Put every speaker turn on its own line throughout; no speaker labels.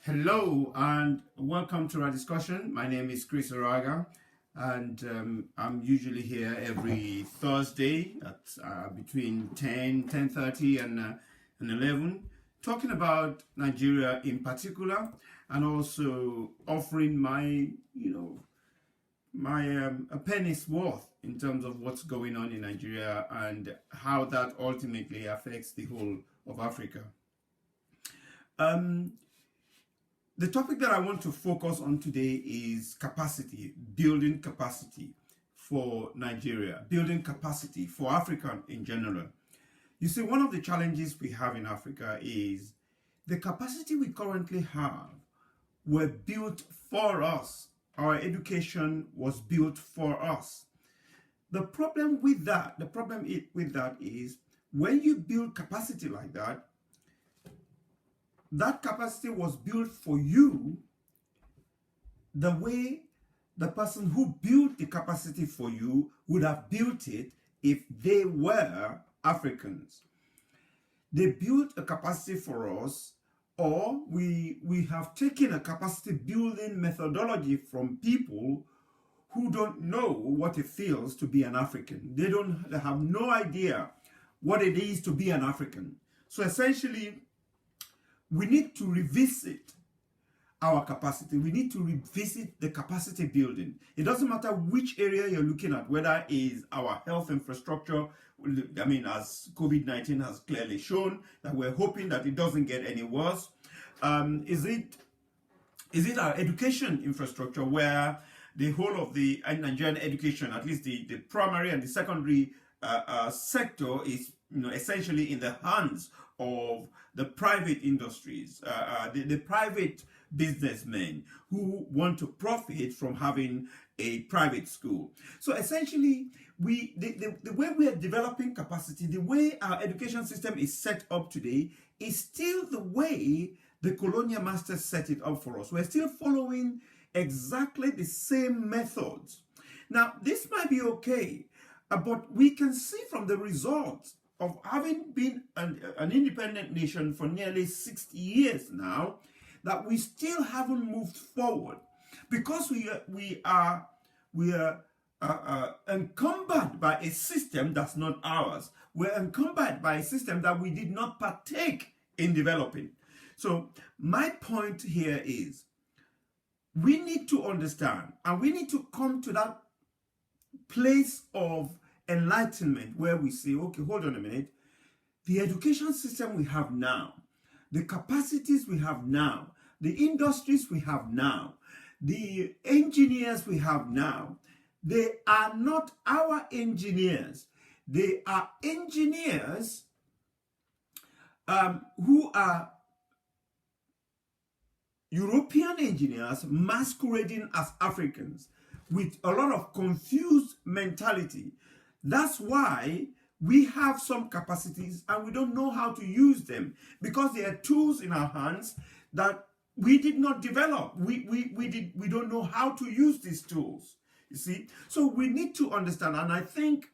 Hello and welcome to our discussion. My name is Chris Araga, and I'm usually here every Thursday at between 10:30 and 11, talking about Nigeria in particular, and also offering my a penny's worth in terms of what's going on in Nigeria and how that ultimately affects the whole of Africa. Um, The topic that I want to focus on today is capacity, building capacity for Nigeria, building capacity for Africa in general. You see, one of the challenges we have in Africa is the capacity we currently have were built for us. Our education was built for us. The problem with that is when you build capacity like that, that capacity was built for you the way the person who built the capacity for you would have built it if they were Africans. They built a capacity for us, or we have taken a capacity building methodology from people who don't know what it feels to be an African. They have no idea what it is to be an African. So essentially, we need to revisit our capacity. We need to revisit the capacity building. It doesn't matter which area you're looking at, whether it's our health infrastructure. I mean, as COVID-19 has clearly shown, that we're hoping that it doesn't get any worse. Is it our education infrastructure, where the whole of the Nigerian education, at least the primary and the secondary sector, is essentially in the hands of the private industries, the private businessmen who want to profit from having a private school. So essentially, the way we are developing capacity, the way our education system is set up today, is still the way the colonial masters set it up for us. We're still following exactly the same methods. Now, this might be okay, but we can see from the results of having been an independent nation for nearly 60 years now, that we still haven't moved forward, because we are encumbered by a system that's not ours. We're encumbered by a system that we did not partake in developing. So my point here is, we need to understand, and we need to come to that place of enlightenment where we say, okay, hold on a minute. The education system we have now, the capacities we have now, the industries we have now, the engineers we have now, they are not our engineers. They are engineers who are European engineers masquerading as Africans with a lot of confused mentality. That's why we have some capacities and we don't know how to use them, because there are tools in our hands that we did not develop. We don't know how to use these tools. You see? So we need to understand, and I think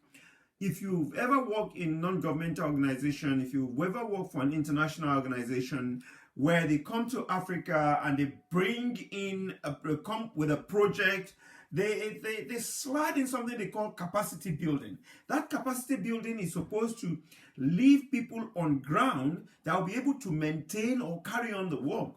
if you've ever worked in non-governmental organization, if you've ever worked for an international organization where they come to Africa and they bring in come with a project, they slide in something they call capacity building. That capacity building is supposed to leave people on ground that will be able to maintain or carry on the work.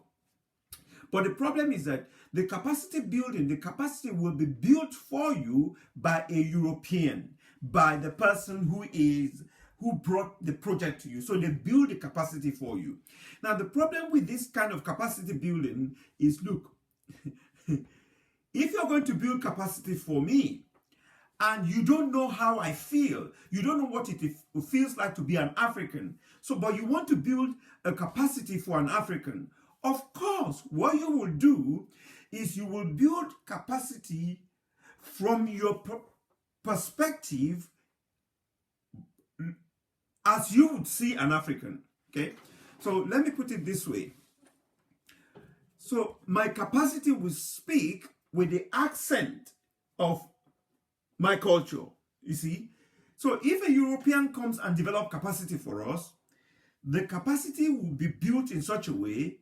But the problem is that the capacity building, the capacity will be built for you by a European, by the person who brought the project to you. So they build the capacity for you. Now, the problem with this kind of capacity building is, look, if you're going to build capacity for me and you don't know how I feel, you don't know what it feels like to be an African, but you want to build a capacity for an African, of course, what you will do is you will build capacity from your perspective as you would see an African, okay? So let me put it this way. So my capacity will speak with the accent of my culture, you see? So if a European comes and develops capacity for us, the capacity will be built in such a way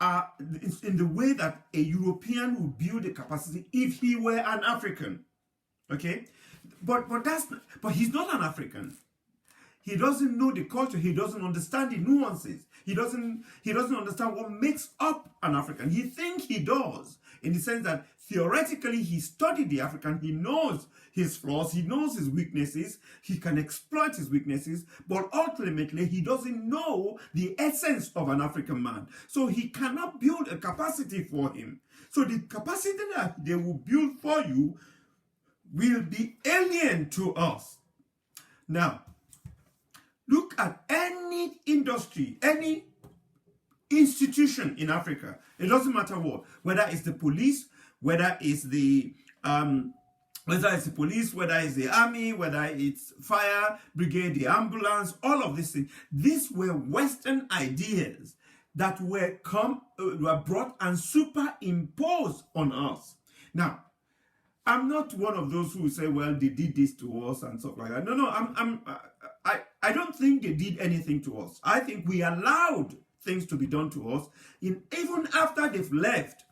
in the way that a European would build a capacity if he were an African. Okay, but he's not an African. He doesn't know the culture. He doesn't understand the nuances. He doesn't understand what makes up an African. He thinks he does, in the sense that theoretically he studied the African. He knows his flaws. He knows his weaknesses. He can exploit his weaknesses. But ultimately, he doesn't know the essence of an African man. So he cannot build a capacity for him. So the capacity that they will build for you will be alien to us. Now, look at any industry, any institution in Africa. It doesn't matter what, whether it's the police, whether it's the whether it's the army, whether it's fire brigade, the ambulance, all of these things. These were Western ideas that were brought and superimposed on us. Now, I'm not one of those who say, well, they did this to us and stuff like that. No, I don't think they did anything to us. I think we allowed things to be done to us. Even after they've left,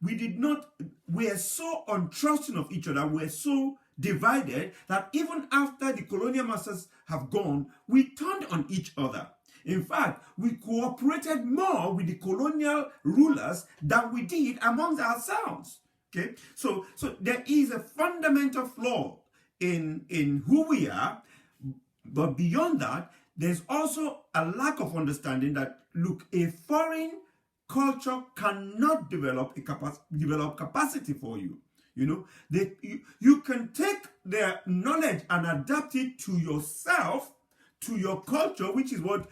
we are so untrusting of each other, we're so divided that even after the colonial masters have gone, we turned on each other. In fact, we cooperated more with the colonial rulers than we did amongst ourselves. Okay, so there is a fundamental flaw in who we are, but beyond that, there's also a lack of understanding that, look, a foreign culture cannot develop capacity for you. You know, you can take their knowledge and adapt it to yourself, to your culture, which is what,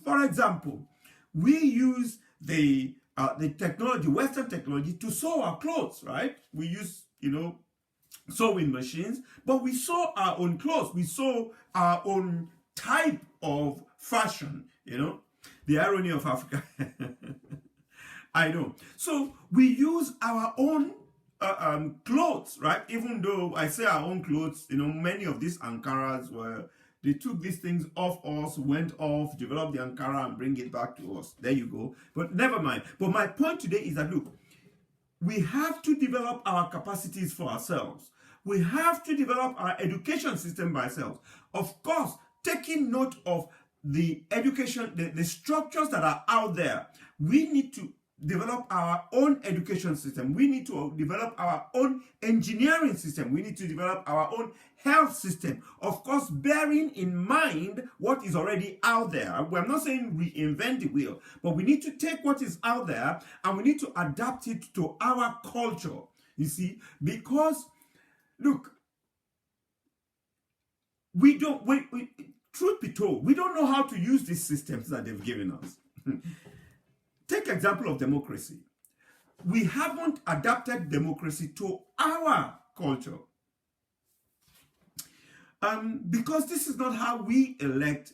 for example, we use the technology, Western technology, to sew our clothes, right? We use, sewing machines, but we sew our own clothes. We sew our own type of fashion, the irony of Africa. I know. So we use our own clothes, right? Even though I say our own clothes, many of these Ankaras they took these things off us, went off, developed the Ankara and bring it back to us. There you go. But never mind. But my point today is that, look, we have to develop our capacities for ourselves. We have to develop our education system by ourselves. Of course, taking note of the education, the structures that are out there, we need to develop our own education system. We need to develop our own engineering system. We need to develop our own health system. Of course, bearing in mind what is already out there. We're not saying reinvent the wheel, but we need to take what is out there and we need to adapt it to our culture. You see, because, look, truth be told, we don't know how to use these systems that they've given us. Take example of democracy. We haven't adapted democracy to our culture. Because this is not how we elect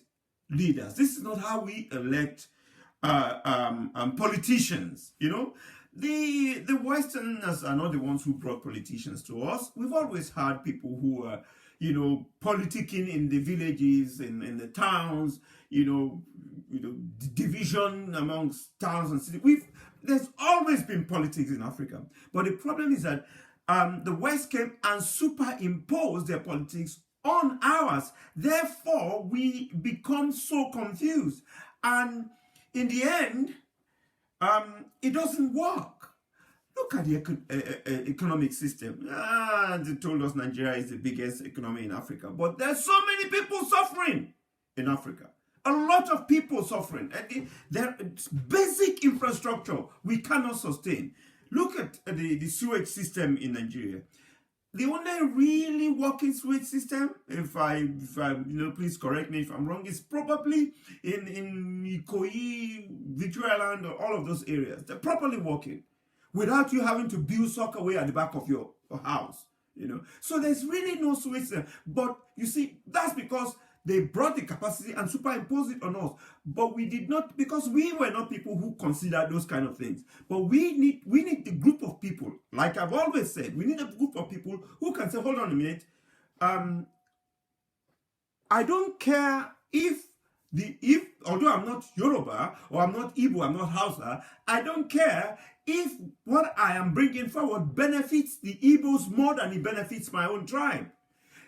leaders. This is not how we elect politicians. The Westerners are not the ones who brought politicians to us. We've always had people who are, politicking in the villages, in the towns, division amongst towns and cities. There's always been politics in Africa. But the problem is that the West came and superimposed their politics on ours. Therefore, we become so confused. And in the end, it doesn't work. Look at the economic system. They told us Nigeria is the biggest economy in Africa. But there's so many people suffering in Africa. A lot of people suffering. There's basic infrastructure we cannot sustain. Look at the sewage system in Nigeria. The only really working sewage system, if I please correct me if I'm wrong, is probably in Ikoyi, Victoria Land, or all of those areas. They're properly working without you having to build sockaway at the back of your house. So there's really no sewage system. But you see, that's because they brought the capacity and superimposed it on us. But we did not, because we were not people who considered those kind of things. But we need a group of people, like I've always said, we need a group of people who can say, hold on a minute, I don't care if Although I'm not Yoruba or I'm not Igbo, I'm not Hausa, I don't care if what I am bringing forward benefits the Igbos more than it benefits my own tribe.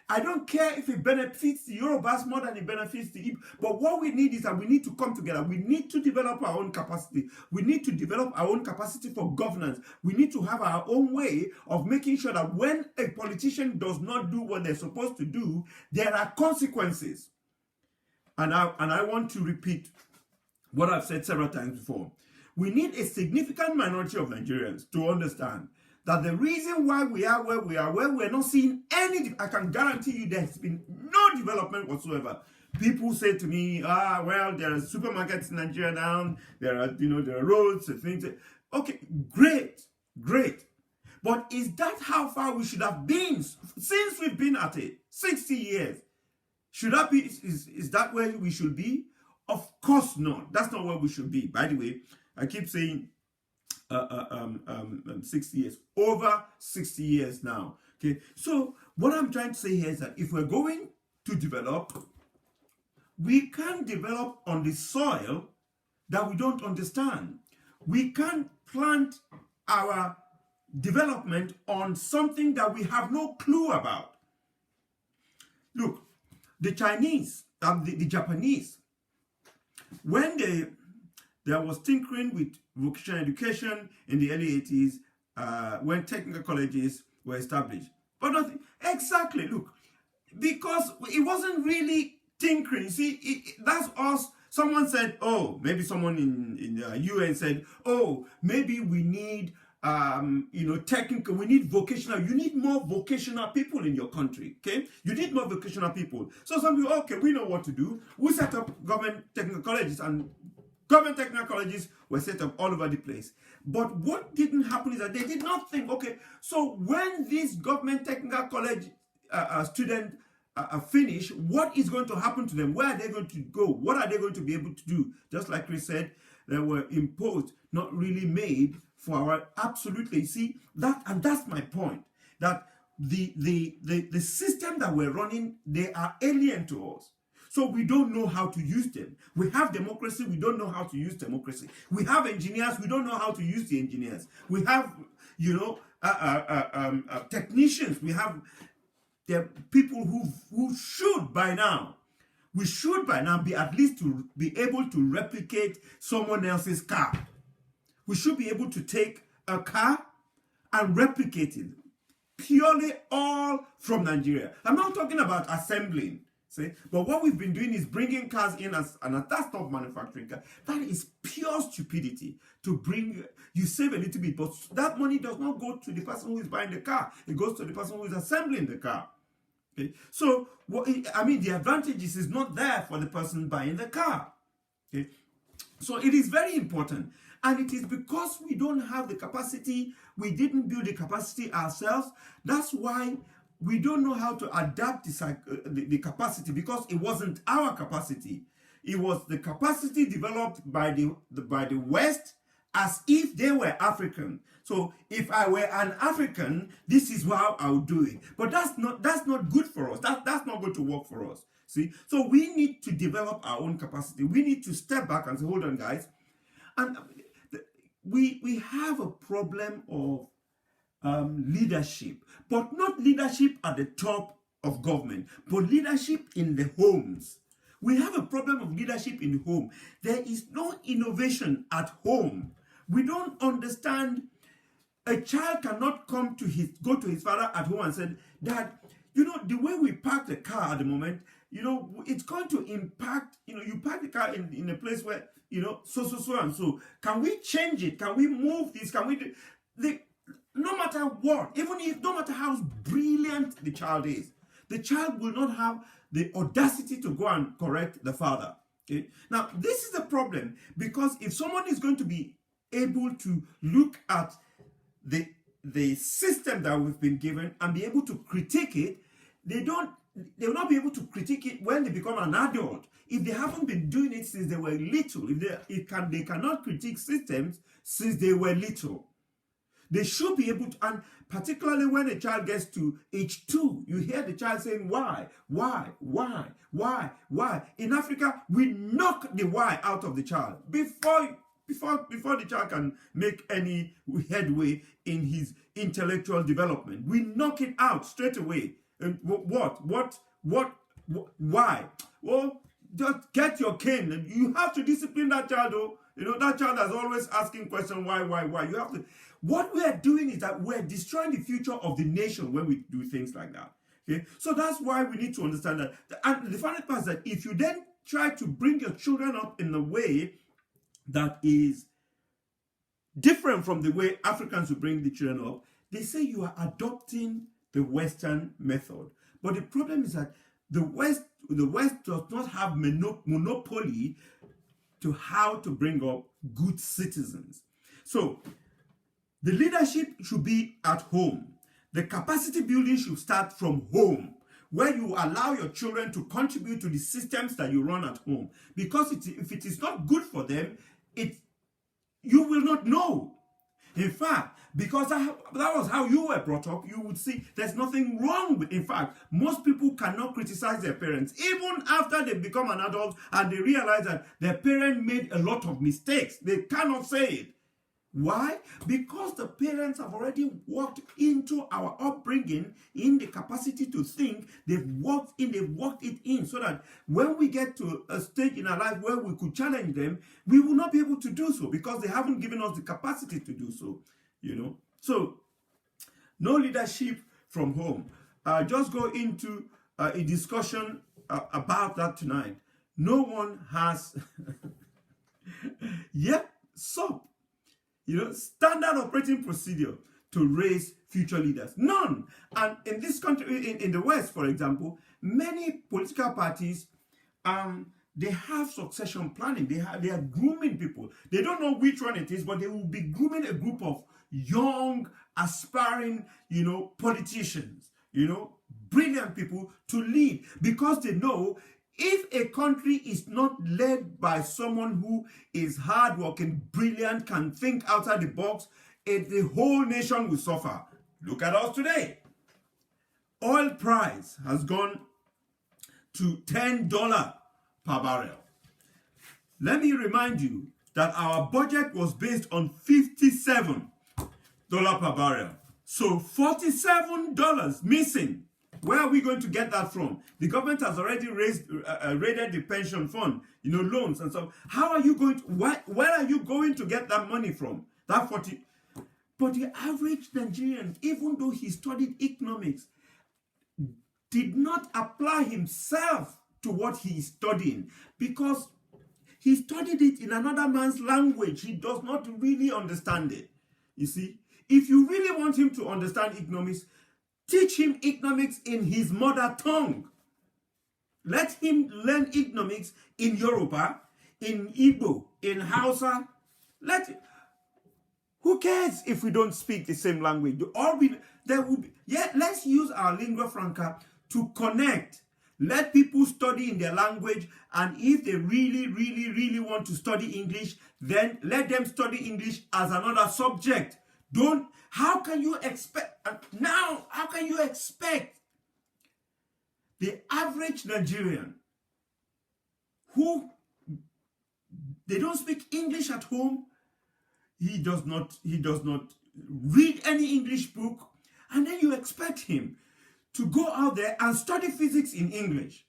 I don't care if it benefits the Yorubas more than it benefits the Igbo. But what we need is that we need to come together. We need to develop our own capacity. We need to develop our own capacity for governance. We need to have our own way of making sure that when a politician does not do what they're supposed to do, there are consequences. And I want to repeat what I've said several times before. We need a significant minority of Nigerians to understand that the reason why we are where we're not seeing any, I can guarantee you there's been no development whatsoever. People say to me, well, there are supermarkets in Nigeria now, there are roads and things. Okay, great. But is that how far we should have been since we've been at it? 60 years. Should that be, is that where we should be? Of course not. That's not where we should be. By the way, I keep saying 60 years, over 60 years now. Okay, so what I'm trying to say here is that if we're going to develop, we can't develop on the soil that we don't understand. We can't plant our development on something that we have no clue about. Look, the Chinese, the Japanese, when there was tinkering with vocational education in the early 80s, when technical colleges were established. But nothing, exactly, look, because it wasn't really tinkering. See, that's us. Someone said, oh, maybe someone in the UN said, oh, maybe we need technical, we need vocational, you need more vocational people in your country, okay? You need more vocational people. So some people, okay, we know what to do. We set up government technical colleges, and government technical colleges were set up all over the place. But what didn't happen is that they did not think, okay, so when these government technical college students finish, what is going to happen to them? Where are they going to go? What are they going to be able to do? Just like Chris said, they were imposed, not really made for our, absolutely. See, that's my point. That the system that we're running, they are alien to us. So we don't know how to use them. We have democracy, we don't know how to use democracy. We have engineers, we don't know how to use the engineers. We have, technicians. We have people who should by now, we should by now be at least to be able to replicate someone else's car. We should be able to take a car and replicate it purely all from Nigeria. I'm not talking about assembling. See? But what we've been doing is bringing cars in and that's not manufacturing cars. That is pure stupidity. To bring, you save a little bit, but that money does not go to the person who is buying the car. It goes to the person who is assembling the car. Okay? So, the advantages is not there for the person buying the car. Okay? So it is very important. And it is because we don't have the capacity, we didn't build the capacity ourselves. That's why we don't know how to adapt the capacity, because it wasn't our capacity. It was the capacity developed by the West as if they were African. So if I were an African, this is how I would do it. But that's not good for us. That's not going to work for us. See? So we need to develop our own capacity. We need to step back and say, hold on, guys. And we have a problem of leadership, but not leadership at the top of government, but leadership in the homes. We have a problem of leadership in the home. There is no innovation at home. We don't understand. A child cannot go to his father at home and say, Dad, the way we park the car at the moment, it's going to impact, you park the car in a place where, so and so. Can we change it? Can we move this? Can we do no matter what, no matter how brilliant the child is, the child will not have the audacity to go and correct the father. Okay? Now, this is the problem, because if someone is going to be able to look at the system that we've been given and be able to critique it, they will not be able to critique it when they become an adult. If they haven't been doing it since they were little, they cannot critique systems since they were little. They should be able to, and particularly when a child gets to age 2, you hear the child saying, why? In Africa, we knock the why out of the child before the child can make any headway in his intellectual development. We knock it out straight away. And why? Well, just get your cane, and you have to discipline that child. Oh, that child is always asking questions, why? You have to. What we are doing is that we're destroying the future of the nation when we do things like that. Okay, so that's why we need to understand that. And the funny part is that if you then try to bring your children up in a way that is different from the way Africans will bring the children up, they say you are adopting the Western method. But the problem is that the West does not have monopoly to how to bring up good citizens. So the leadership should be at home. The capacity building should start from home, where you allow your children to contribute to the systems that you run at home. Because if it is not good for them, you will not know. In fact, because that was how you were brought up, you would see there's nothing wrong with. In fact, most people cannot criticize their parents, even after they become an adult and they realize that their parent made a lot of mistakes. They cannot say it. Why? Because the parents have already walked into our upbringing in the capacity to think. They've walked it in, so that when we get to a stage in our life where we could challenge them, we will not be able to do so because they haven't given us the capacity to do so. So no leadership from home. Just go into a discussion about that tonight. No one has standard operating procedure to raise future leaders. None. And in this country, in the West, for example, many political parties, they have succession planning. They are grooming people. They don't know which one it is, but they will be grooming a group of young, aspiring, politicians, brilliant people to lead, because they know if a country is not led by someone who is hardworking, brilliant, can think outside the box, the whole nation will suffer. Look at us today. Oil price has gone to $10 per barrel. Let me remind you that our budget was based on $57 per barrel. So $47 missing. Where are we going to get that from? The government has already raided the pension fund, loans and stuff. How are you going to, where are you going to get that money from? That 40. But the average Nigerian, even though he studied economics, did not apply himself to what he is studying, because he studied it in another man's language. He does not really understand it. You see, if you really want him to understand economics, teach him economics in his mother tongue. Let him learn economics in Yoruba, in Igbo, in Hausa. Who cares if we don't speak the same language? Let's use our lingua franca to connect. Let people study in their language, and if they really, really, really want to study English, then let them study English as another subject. How can you expect the average Nigerian who they don't speak English at home, he does not read any English book, and then you expect him to go out there and study physics in English?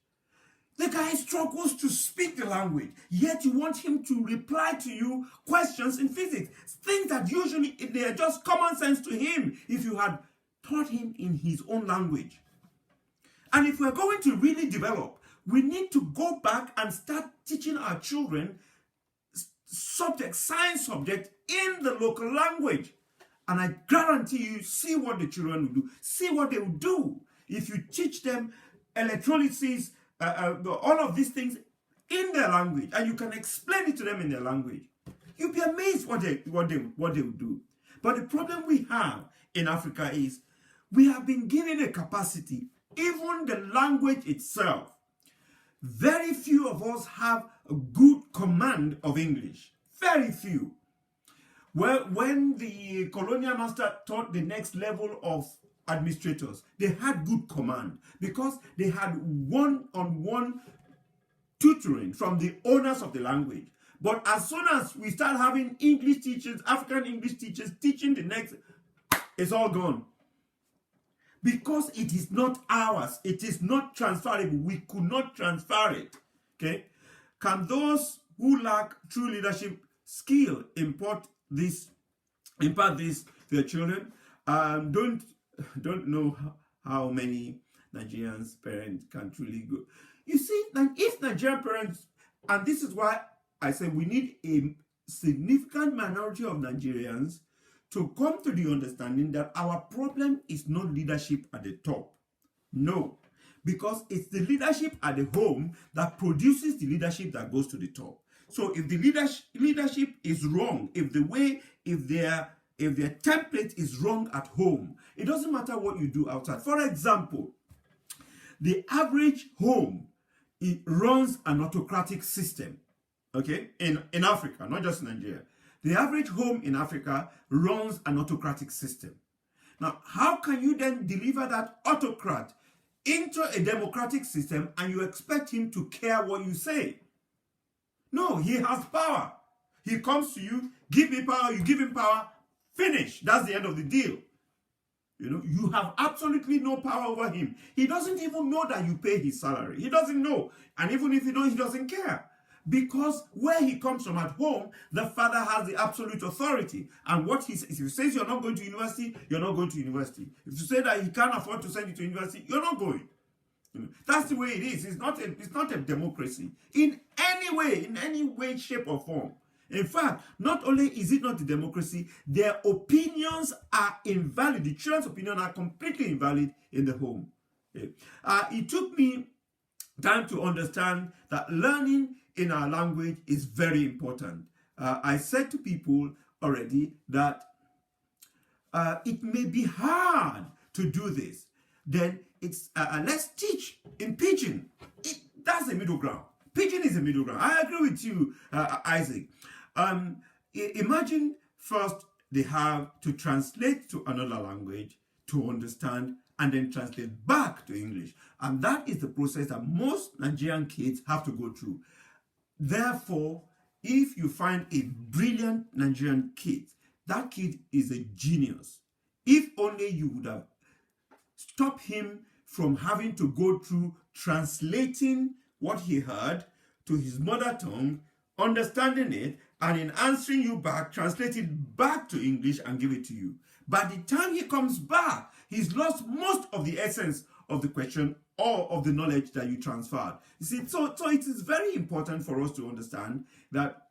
The guy struggles to speak the language, yet you want him to reply to you questions in physics. Things that usually, they are just common sense to him if you had taught him in his own language. And if we're going to really develop, we need to go back and start teaching our children science subject in the local language. And I guarantee you, see what the children will do. See what they will do if you teach them electrolysis, all of these things in their language, and you can explain it to them in their language. You'll be amazed what they will do. But the problem we have in Africa is we have been given a capacity, even the language itself. Very few of us have a good command of English. Very few. Well, when the colonial master taught the next level of administrators, they had good command because they had one-on-one tutoring from the owners of the language. But as soon as we start having English teachers, African English teachers teaching the next, it's all gone. Because it is not ours. It is not transferable. We could not transfer it. Okay? Can those who lack true leadership skill impart this to their children? Don't know how many Nigerians parents can truly go. You see, like if Nigerian parents, and this is why I say we need a significant minority of Nigerians to come to the understanding that our problem is not leadership at the top. No, because it's the leadership at the home that produces the leadership that goes to the top. So if the leadership is wrong, if their template is wrong at home, it doesn't matter what you do outside. For example, the average home, it runs an autocratic system, okay, in Africa, not just Nigeria. The average home in Africa runs an autocratic system. Now, how can you then deliver that autocrat into a democratic system and you expect him to care what you say? No, he has power. He comes to you, give me power, you give him power, finish. That's the end of the deal. You know, you have absolutely no power over him. He doesn't even know that you pay his salary. He doesn't know. And even if he knows, he doesn't care. Because where he comes from at home, the father has the absolute authority. And what he says, if he says you're not going to university, you're not going to university. If you say that he can't afford to send you to university, you're not going. That's the way it is. It's not a democracy in any way, shape or form. In fact, not only is it not a democracy, their opinions are invalid. The children's opinions are completely invalid in the home. It took me time to understand that learning in our language is very important. I said to people already that it may be hard to do this. Then it's let's teach in pidgin. That's a middle ground. Pidgin is a middle ground. I agree with you, Isaac. Imagine first they have to translate to another language to understand and then translate back to English. And that is the process that most Nigerian kids have to go through. Therefore, if you find a brilliant Nigerian kid, that kid is a genius. If only you would have stopped him from having to go through translating what he heard to his mother tongue, understanding it, and in answering you back, translate it back to English and give it to you. By the time he comes back, he's lost most of the essence of the question or of the knowledge that you transferred. You see, so it is very important for us to understand that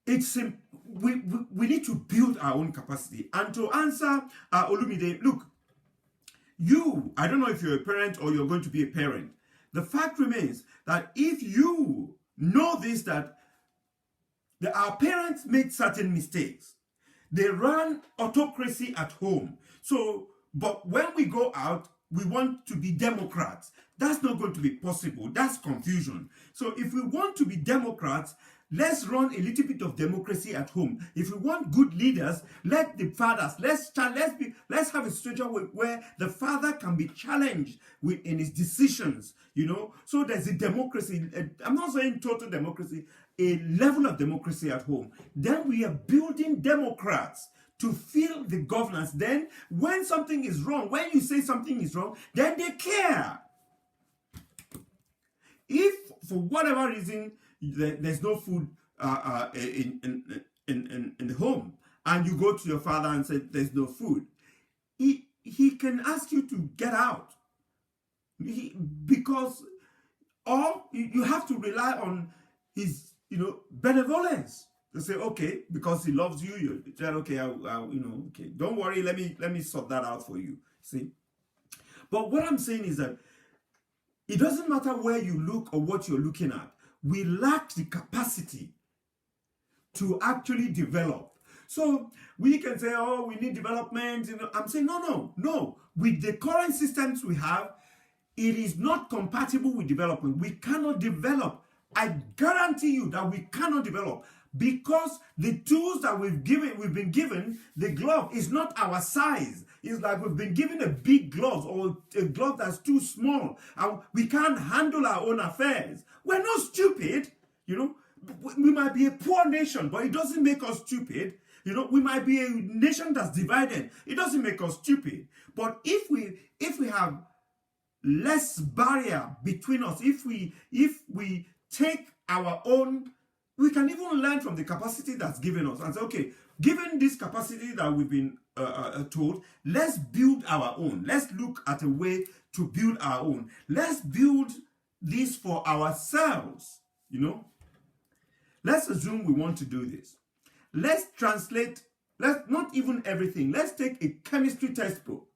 we need to build our own capacity. And to answer Olumide, look, I don't know if you're a parent or you're going to be a parent. The fact remains that if you know this, that our parents made certain mistakes. They ran autocracy at home. But when we go out, we want to be Democrats. That's not going to be possible. That's confusion. So if we want to be Democrats, let's run a little bit of democracy at home. If we want good leaders, let the fathers, let's have a situation where the father can be challenged in his decisions, So there's a democracy. I'm not saying total democracy, a level of democracy at home. Then we are building Democrats to feel the governance. Then when something is wrong, when you say something is wrong, then they care. If for whatever reason there's no food in the home, and you go to your father and say there's no food, he can ask you to get out, because or you have to rely on his benevolence to say, okay, because he loves you, you tell, okay, okay, don't worry, let me sort that out for you. See, but what I'm saying is that it doesn't matter where you look or what you're looking at. We lack the capacity to actually develop. So we can say, oh, we need development. I'm saying, no. With the current systems we have, it is not compatible with development. We cannot develop. I guarantee you that we cannot develop. because the tools that we've been given, the glove is not our size. It's like we've been given a big glove or a glove that's too small, and we can't handle our own affairs. We're not stupid, you know. We might be a poor nation, but it doesn't make us stupid. You know, we might be a nation that's divided. It doesn't make us stupid. But if we have less barrier between us, if we take our own, we can even learn from the capacity that's given us and say, okay, given this capacity that we've been told, let's build our own. Let's look at a way to build our own. Let's build this for ourselves, you know. Let's assume we want to do this. Let's translate, not even everything. Let's take a chemistry textbook.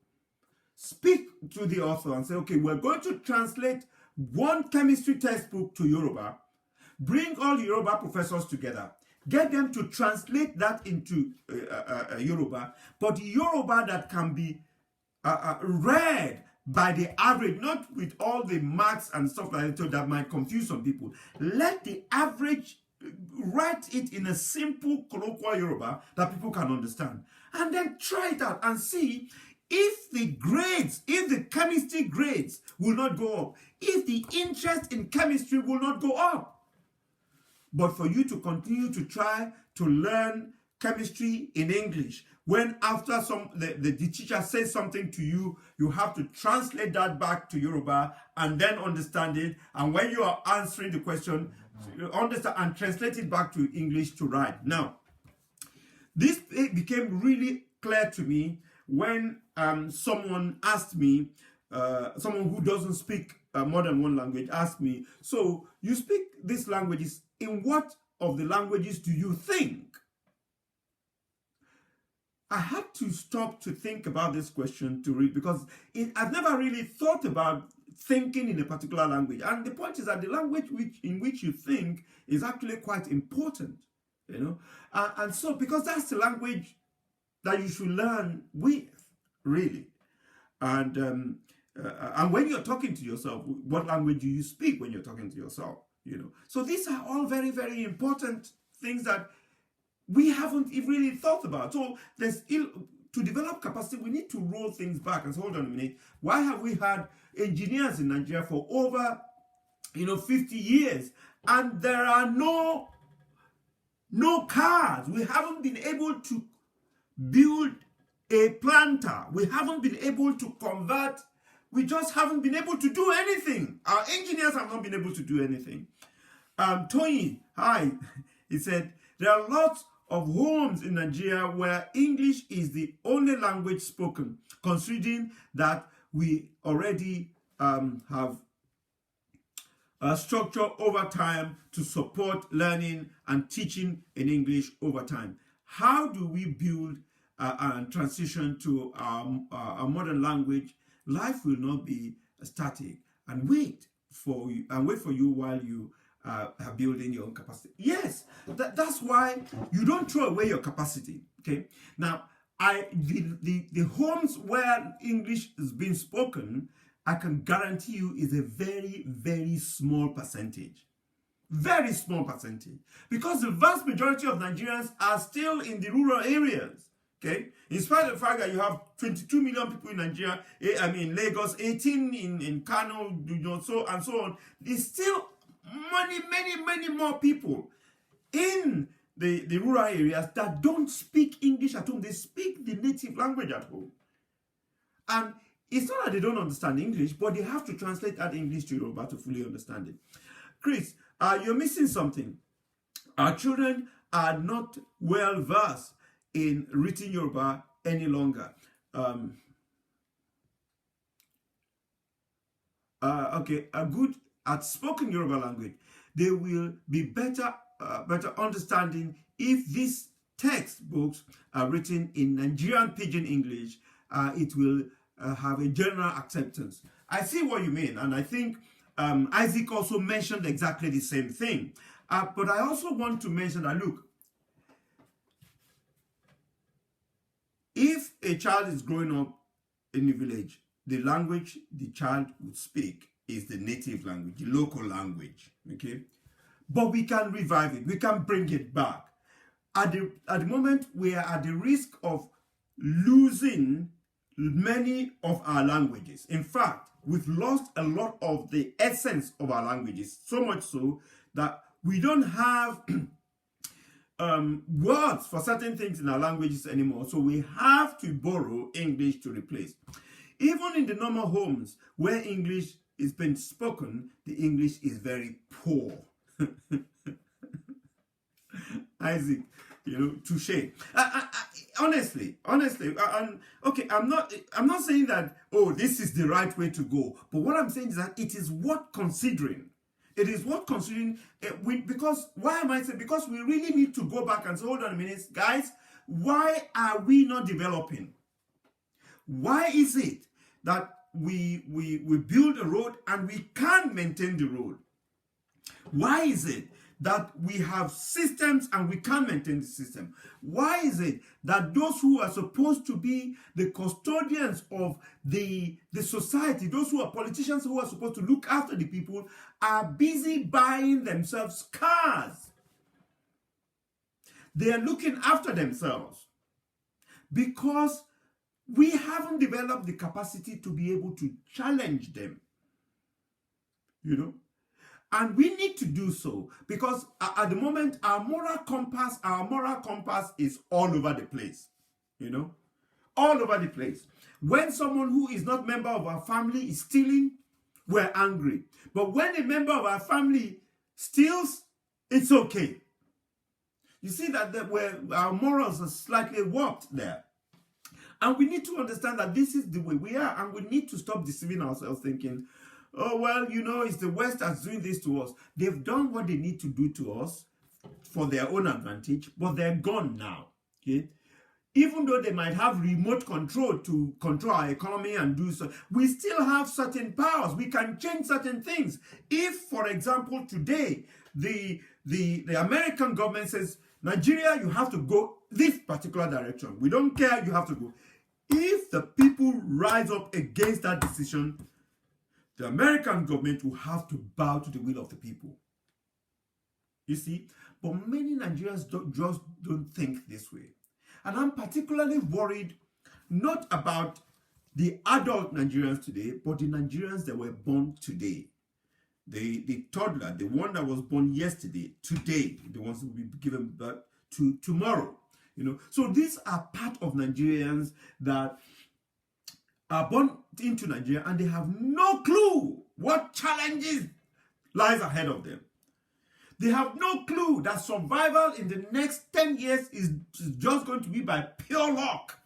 Speak to the author and say, okay, we're going to translate one chemistry textbook to Yoruba. Bring all Yoruba professors together. Get them to translate that into Yoruba, but Yoruba that can be read by the average, not with all the marks and stuff like that that might confuse some people. Let the average write it in a simple colloquial Yoruba that people can understand. And then try it out and see if the chemistry grades will not go up, if the interest in chemistry will not go up. But for you to continue to try to learn chemistry in English, when after the teacher says something to you, you have to translate that back to Yoruba and then understand it. And when you are answering the question, you understand and translate it back to English to write. Now, this became really clear to me when someone asked me, someone who doesn't speak more than one language asked me, so you speak these languages, in what of the languages do you think? I had to stop to think about this question to read, because I've never really thought about thinking in a particular language. And the point is that the language in which you think is actually quite important, you know. And so, because that's the language that you should learn with, really. And when you're talking to yourself, what language do you speak when you're talking to yourself, you know? So these are all very, very important things that we haven't really thought about. So to develop capacity, we need to roll things back and say, hold on a minute, why have we had engineers in Nigeria for over 50 years and there are no cars? We haven't been able to build a planter. We haven't been able to convert. We just haven't been able to do anything. Our engineers have not been able to do anything. Tony, hi, he said, there are lots of homes in Nigeria where English is the only language spoken, considering that we already have a structure over time to support learning and teaching in English over time. How do we build and transition to a modern language? Life will not be static, and wait for you while you are building your own capacity. Yes, that's why you don't throw away your capacity. Okay. Now, the homes where English is being spoken, I can guarantee you, is a very, very small percentage. Very small percentage. Because the vast majority of Nigerians are still in the rural areas. Okay? In spite of the fact that you have 22 million people in Nigeria, Lagos, 18 in Kano, so and so on, there's still many more people in the rural areas that don't speak English at home. They speak the native language at home. And it's not that they don't understand English, but they have to translate that English to Yoruba to fully understand it. Chris, you're missing something. Our children are not well versed in written Yoruba any longer. Good at spoken Yoruba language. They will be better understanding if these textbooks are written in Nigerian Pidgin English. It will have a general acceptance. I see what you mean, and I think Isaac also mentioned exactly the same thing. But I also want to mention that, look, if a child is growing up in the village, the language the child would speak is the native language, the local language, okay? but we can revive it. We can bring it back. At the moment, we are at the risk of losing many of our languages. In fact, we've lost a lot of the essence of our languages, so much so that we don't have words for certain things in our languages anymore. So we have to borrow English to replace. Even in the normal homes where English is being spoken, the English is very poor. Isaac, touche. Honestly, okay, I'm not saying that, oh, this is the right way to go. But what I'm saying is that it is worth considering. It is worth considering, because, why am I saying? Because we really need to go back and say, hold on a minute, guys, why are we not developing? Why is it that we build a road and we can't maintain the road? Why is it that we have systems and we can't maintain the system? Why is it that those who are supposed to be the custodians of the society, those who are politicians who are supposed to look after the people, are busy buying themselves cars? They are looking after themselves because we haven't developed the capacity to be able to challenge them. And we need to do so because at the moment, our moral compass is all over the place. All over the place. When someone who is not a member of our family is stealing, we're angry. But when a member of our family steals, it's okay. You see that where our morals are slightly warped there. And we need to understand that this is the way we are, and we need to stop deceiving ourselves thinking, oh, well, it's the West that's doing this to us. They've done what they need to do to us for their own advantage, but they're gone now. Okay? Even though they might have remote control to control our economy and do so, we still have certain powers. We can change certain things. If, for example, today, the American government says, Nigeria, you have to go this particular direction. We don't care, you have to go. If the people rise up against that decision, the American government will have to bow to the will of the people. You see? But many Nigerians don't think this way. And I'm particularly worried not about the adult Nigerians today, but the Nigerians that were born today. The toddler, the one that was born yesterday, today, the ones who will be given birth to tomorrow. So these are part of Nigerians that are born into Nigeria and they have no clue what challenges lies ahead of them. They have no clue that survival in the next 10 years is just going to be by pure luck.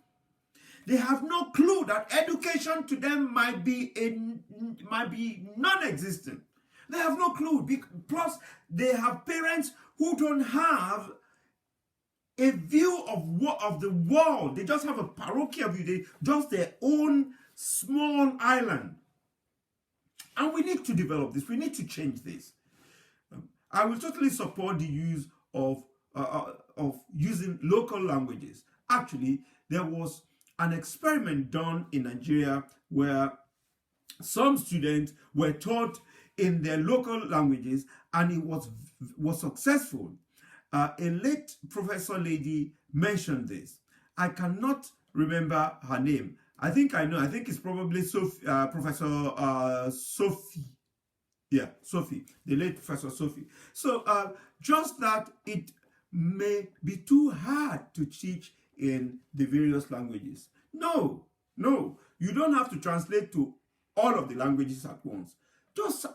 They have no clue that education to them might be non-existent. They have no clue. Plus, they have parents who don't have a view of the world. They just have a parochial view. Just their own small island. And we need to develop this. We need to change this. I will totally support the use of using local languages. Actually, there was an experiment done in Nigeria where some students were taught in their local languages, and it was successful. A late professor lady mentioned this. I cannot remember her name. I think I know. I think it's probably Professor Sophie. Yeah, Sophie, the late Professor Sophie. So just that it may be too hard to teach in the various languages. No, you don't have to translate to all of the languages at once. Just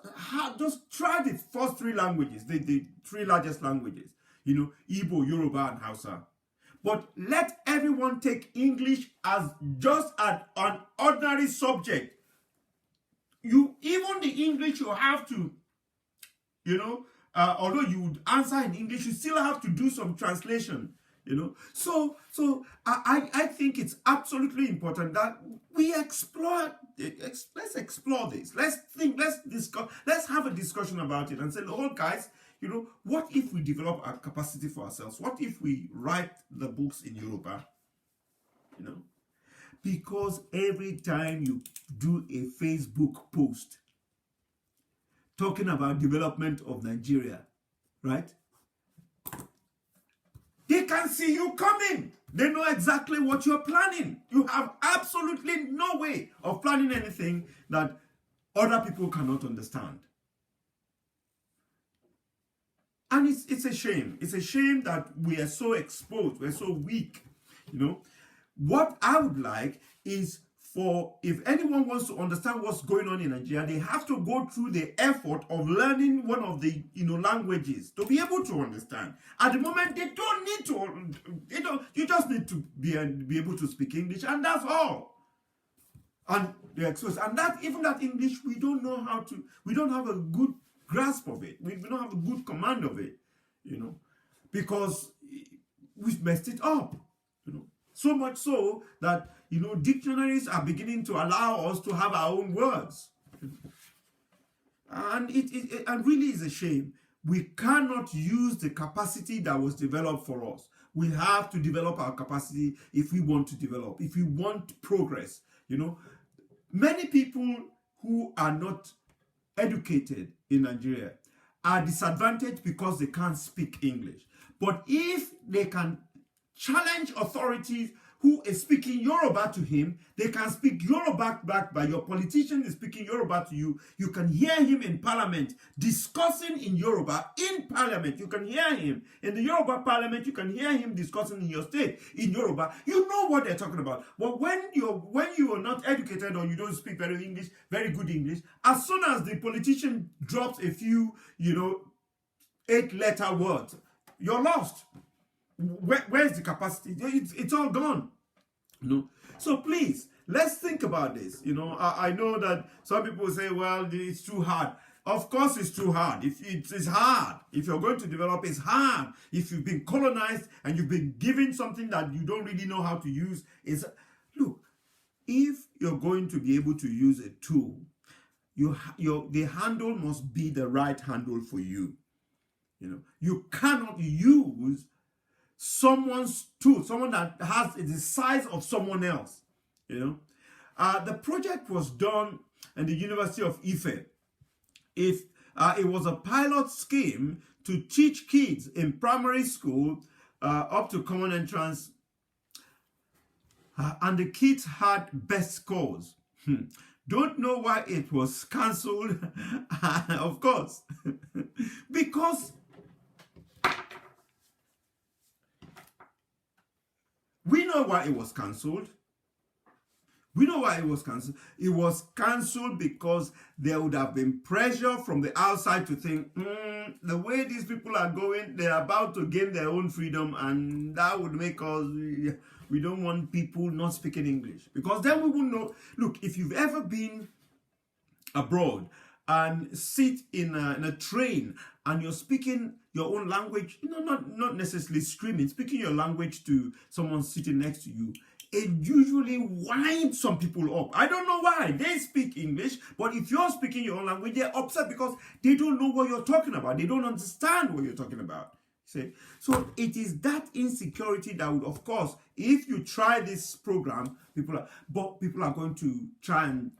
try the first three languages, the three largest languages, Igbo, Yoruba, and Hausa. But let everyone take English as just an ordinary subject. Even the English you have to, although you would answer in English, you still have to do some translation, So I think it's absolutely important that we explore. Let's explore this. Let's discuss. Let's have a discussion about it and say, oh, guys, what if we develop our capacity for ourselves? What if we write the books in Yoruba? Because every time you do a Facebook post talking about development of Nigeria, right? They can see you coming. They know exactly what you're planning. You have absolutely no way of planning anything that other people cannot understand. And it's a shame. It's a shame that we are so exposed. We're so weak. What I would like is for, if anyone wants to understand what's going on in Nigeria, they have to go through the effort of learning one of the languages to be able to understand. At the moment, they don't need to. You just need to be able to speak English, and that's all. And they're exposed. And even that English, we don't know how to. We don't have a good grasp of it. We don't have a good command of it. Because we've messed it up. So much so that dictionaries are beginning to allow us to have our own words, and it really is a shame. We cannot use the capacity that was developed for us. We have to develop our capacity if we want to develop, if we want progress. Many people who are not educated in Nigeria are disadvantaged because they can't speak English. But if they can challenge authorities who is speaking Yoruba to him, they can speak Yoruba back by your politician is speaking Yoruba to you. You can hear him in parliament discussing in Yoruba in parliament. You can hear him in the Yoruba parliament. You can hear him discussing in your state in Yoruba. You know what they're talking about. But when you are not educated or you don't speak very good English, as soon as the politician drops a few 8-letter words, you're lost. Where's the capacity? It's all gone. So please, let's think about this. I know that some people say, well, it's too hard. Of course it's too hard. It's hard. If you're going to develop, it's hard. If you've been colonized and you've been given something that you don't really know how to use, look, if you're going to be able to use a tool, the handle must be the right handle for you. You cannot use someone's tool, someone that has the size of someone else. The project was done in the University of Ife. It was a pilot scheme to teach kids in primary school up to common entrance, and the kids had best scores. Don't know why it was cancelled. Of course, because we know why it was cancelled. It was cancelled because there would have been pressure from the outside to think, the way these people are going, they're about to gain their own freedom, and that would make us, we don't want people not speaking English. Because then we wouldn't know. Look, if you've ever been abroad and sit in a train and you're speaking your own language, not necessarily screaming, speaking your language to someone sitting next to you, it usually winds some people up. I don't know why. They speak English, but if you're speaking your own language, they're upset because they don't know what you're talking about. They don't understand what you're talking about. See? So it is that insecurity that would, of course, if you try this program, people are going to try and,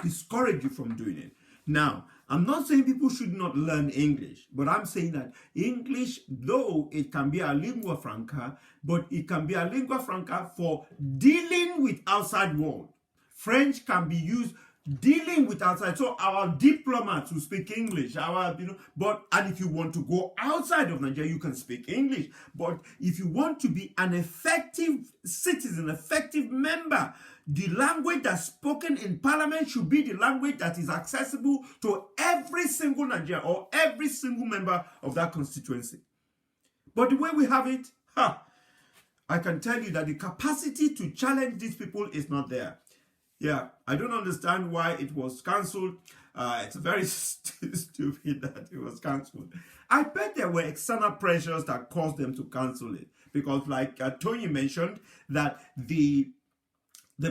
discourage you from doing it. Now, I'm not saying people should not learn English, but I'm saying that English, though it can be a lingua franca, but it can be a lingua franca for dealing with outside world. French can be used dealing with outside. So our diplomats who speak English, and if you want to go outside of Nigeria, you can speak English. But if you want to be an effective citizen, effective member, the language that's spoken in parliament should be the language that is accessible to every single Nigerian or every single member of that constituency. But the way we have it, I can tell you that the capacity to challenge these people is not there. Yeah, I don't understand why it was cancelled. It's very stupid that it was cancelled. I bet there were external pressures that caused them to cancel it. Because like Tony mentioned, that the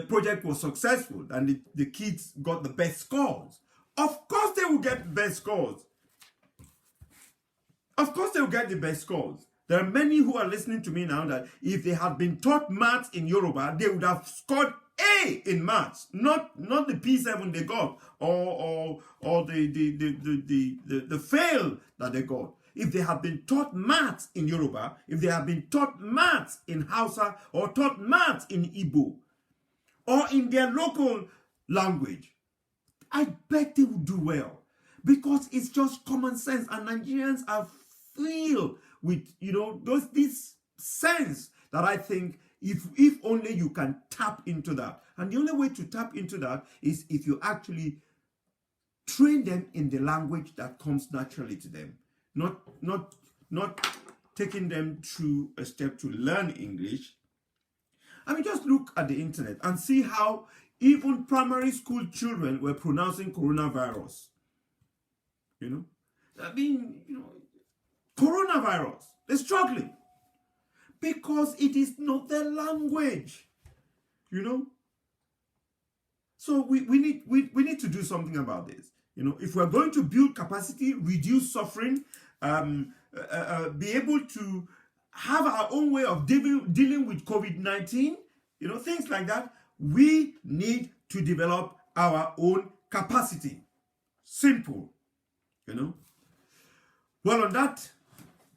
project was successful and the kids got the best scores. Of course they will get the best scores. Of course they will get the best scores. There are many who are listening to me now that if they had been taught maths in Yoruba, they would have scored A in maths, not the P7 they got or the fail that they got. if they have been taught maths in Yoruba, if they have been taught maths in Hausa, or taught maths in Igbo, or in their local language, I bet they will do well, because it's just common sense, and Nigerians are filled with, this sense that I think if only you can tap into that. And the only way to tap into that is if you actually train them in the language that comes naturally to them, not taking them through a step to learn English. I mean, just look at the internet and see how even primary school children were pronouncing coronavirus. Coronavirus. They're struggling because it is not their language. So we need to do something about this. If we're going to build capacity, reduce suffering, be able to have our own way of dealing with COVID-19, things like that, we need to develop our own capacity. Simple, Well, on that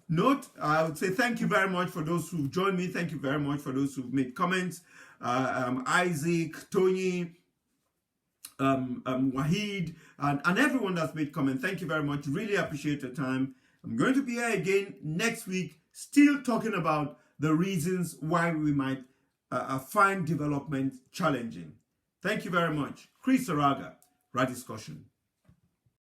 note, I would say thank you very much for those who've joined me. Thank you very much for those who've made comments. Isaac, Tony, Wahid, and everyone that's made comments. Thank you very much. Really appreciate your time. I'm going to be here again next week, still talking about the reasons why we might find development challenging. Thank you very much. Chris Araga, Right Discussion.